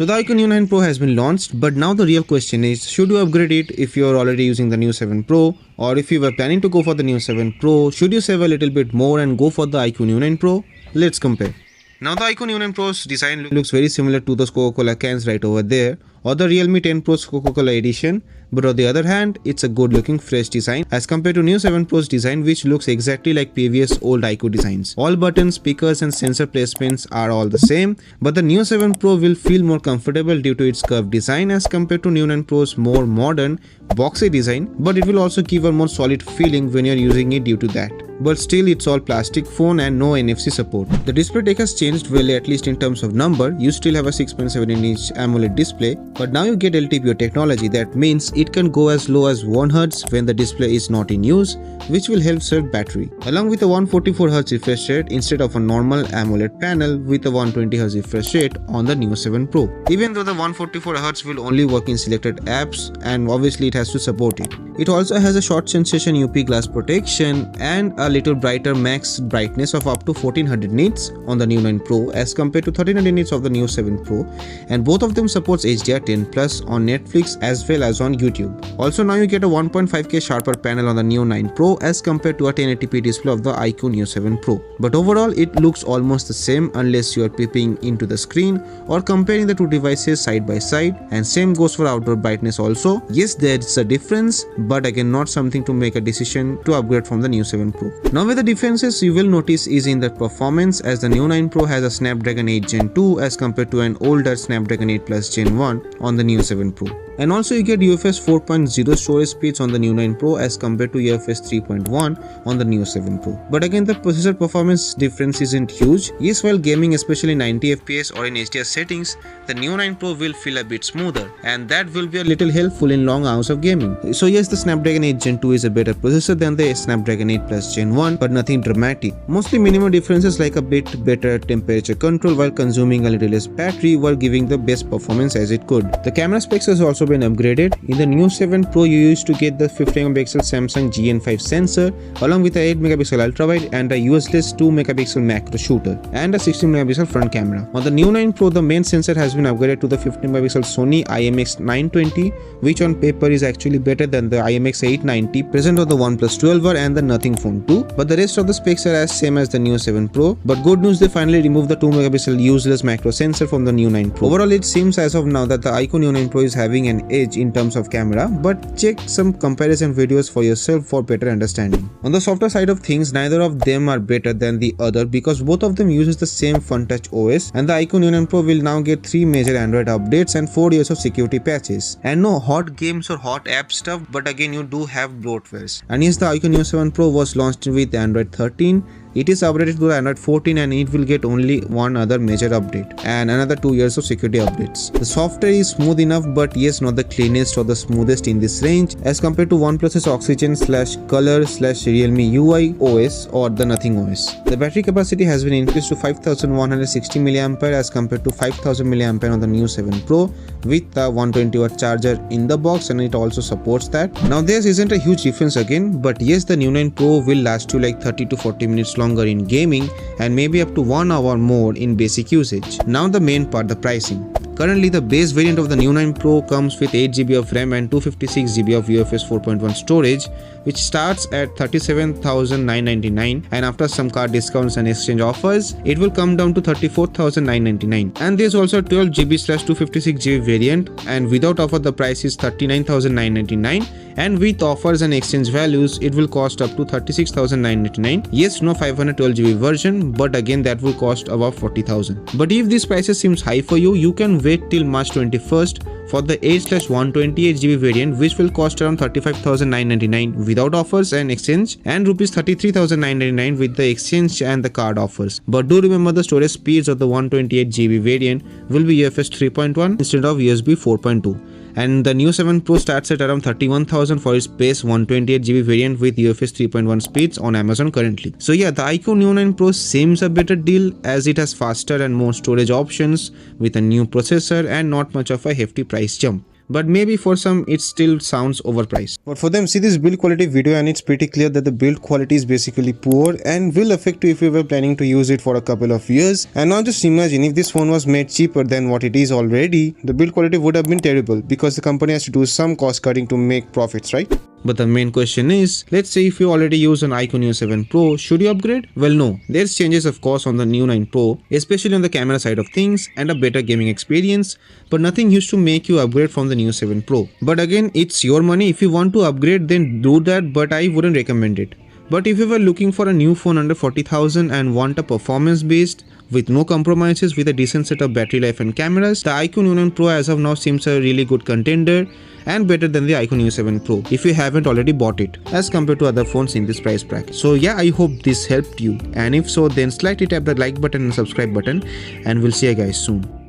So the Iqoo Neo 9 Pro has been launched, but now the real question is, should you upgrade it if you are already using the Neo 7 Pro, or if you were planning to go for the Neo 7 Pro, should you save a little bit more and go for the Iqoo Neo 9 Pro? Let's compare. Now the Iqoo Neo 9 Pro's design looks very similar to those Coca-Cola cans right over there, or the Realme 10 Pro's Coca-Cola edition, but on the other hand, it's a good looking fresh design as compared to Neo 7 Pro's design, which looks exactly like previous old Iqoo designs. All buttons, speakers and sensor placements are all the same, but the Neo 7 Pro will feel more comfortable due to its curved design as compared to Neo 9 Pro's more modern, boxy design, but it will also give a more solid feeling when you're using it due to that. But still, it's all plastic phone and no NFC support. The display tech has changed well, at least in terms of number. You still have a 6.7-inch AMOLED display, but now you get LTPO technology. That means it can go as low as 1 Hz when the display is not in use, which will help save battery. Along with a 144 Hz refresh rate instead of a normal AMOLED panel with a 120 Hz refresh rate on the Neo 7 Pro. Even though the 144 Hz will only work in selected apps, and obviously it has to support it. It also has a short sensation UV glass protection and a little brighter max brightness of up to 1400 nits on the Neo 9 Pro as compared to 1300 nits of the Neo 7 Pro, and both of them supports HDR10+ on Netflix as well as on YouTube. Also now you get a 1.5K sharper panel on the Neo 9 Pro as compared to a 1080p display of the Iqoo Neo 7 Pro. But overall it looks almost the same unless you are peeping into the screen or comparing the two devices side by side, and same goes for outdoor brightness also. Yes, there is a difference, but again not something to make a decision to upgrade from the Neo 7 Pro. Now where the differences you will notice is in the performance, as the Neo 9 Pro has a Snapdragon 8 Gen 2 as compared to an older Snapdragon 8 Plus Gen 1 on the Neo 7 Pro. And also you get UFS 4.0 storage speeds on the Neo 9 Pro as compared to UFS 3.1 on the Neo 7 Pro. But again the processor performance difference isn't huge. Yes, while gaming especially 90 FPS or in HDR settings, the Neo 9 Pro will feel a bit smoother, and that will be a little helpful in long hours of gaming. So yes, the Snapdragon 8 Gen 2 is a better processor than the Snapdragon 8 Plus Gen 1, but nothing dramatic. Mostly minimal differences like a bit better temperature control while consuming a little less battery while giving the best performance as it could. The camera specs has also been upgraded. In the Neo 7 Pro you used to get the 50MP Samsung GN5 sensor along with a 8MP ultra wide and a useless 2MP macro shooter and a 16MP front camera. On the Neo 9 Pro the main sensor has been upgraded to the 15MP Sony IMX920, which on paper is actually better than the IMX890 present on the OnePlus 12R and the Nothing Phone 2, but the rest of the specs are as same as the Neo 7 Pro. But good news, they finally removed the 2MP useless macro sensor from the Neo 9 Pro. Overall it seems as of now that the Iqoo Neo 9 Pro is having an edge in terms of camera, but check some comparison videos for yourself for better understanding. On the software side of things, neither of them are better than the other because both of them uses the same FunTouch OS, and the Iqoo Neo 9 Pro will now get 3 major Android updates and 4 years of security patches. And no hot games or hot app stuff, but again you do have bloatwares. And yes, the Iqoo Neo 7 Pro was launched with Android 13. It is updated to Android 14 and it will get only one other major update and another 2 years of security updates. The software is smooth enough, but yes, not the cleanest or the smoothest in this range as compared to OnePlus's Oxygen / Color / Realme UI OS or the Nothing OS. The battery capacity has been increased to 5160 mAh as compared to 5000 mAh on the Neo 7 Pro with the 120W charger in the box, and it also supports that. Now there isn't a huge difference again, but yes, the Neo 9 Pro will last you like 30 to 40 minutes longer in gaming and maybe up to 1 hour more in basic usage. Now the main part, the pricing. Currently the base variant of the Neo 9 Pro comes with 8GB of RAM and 256GB of UFS 4.1 storage, which starts at 37,999, and after some card discounts and exchange offers it will come down to 34,999. And there's also 12GB/256GB variant, and without offer the price is 39,999, and with offers and exchange values it will cost up to 36,999. Yes, no 512GB version, but again that will cost about 40,000. But if this prices seems high for you, you can wait till March 21st for the 8/128GB variant, which will cost around 35,999 without offers and exchange, and rupees 33,999 with the exchange and the card offers. But do remember the storage speeds of the 128GB variant will be UFS 3.1 instead of USB 4.2. And the Neo 7 Pro starts at around 31,000 for its base 128GB variant with UFS 3.1 speeds on Amazon currently. So yeah, the Iqoo Neo 9 Pro seems a better deal as it has faster and more storage options with a new processor and not much of a hefty price jump. but maybe for some it still sounds overpriced. But for them, see this build quality video and it's pretty clear that the build quality is basically poor and will affect you if you were planning to use it for a couple of years. And now just imagine if this phone was made cheaper than what it is already, the build quality would have been terrible because the company has to do some cost cutting to make profits, right? But the main question is, let's say if you already use an Iqoo Neo 7 Pro, should you upgrade? Well, no. There's changes of course on the Neo 9 Pro, especially on the camera side of things and a better gaming experience, but nothing used to make you upgrade from the Neo 7 Pro. But again, it's your money. If you want to upgrade, then do that, but I wouldn't recommend it. But if you were looking for a new phone under 40,000 and want a performance based with no compromises with a decent set of battery life and cameras, the Iqoo Neo 9 Pro as of now seems a really good contender and better than the Iqoo Neo 7 Pro if you haven't already bought it as compared to other phones in this price bracket. So yeah, I hope this helped you, and if so, then slightly tap the like button and subscribe button, and we'll see you guys soon.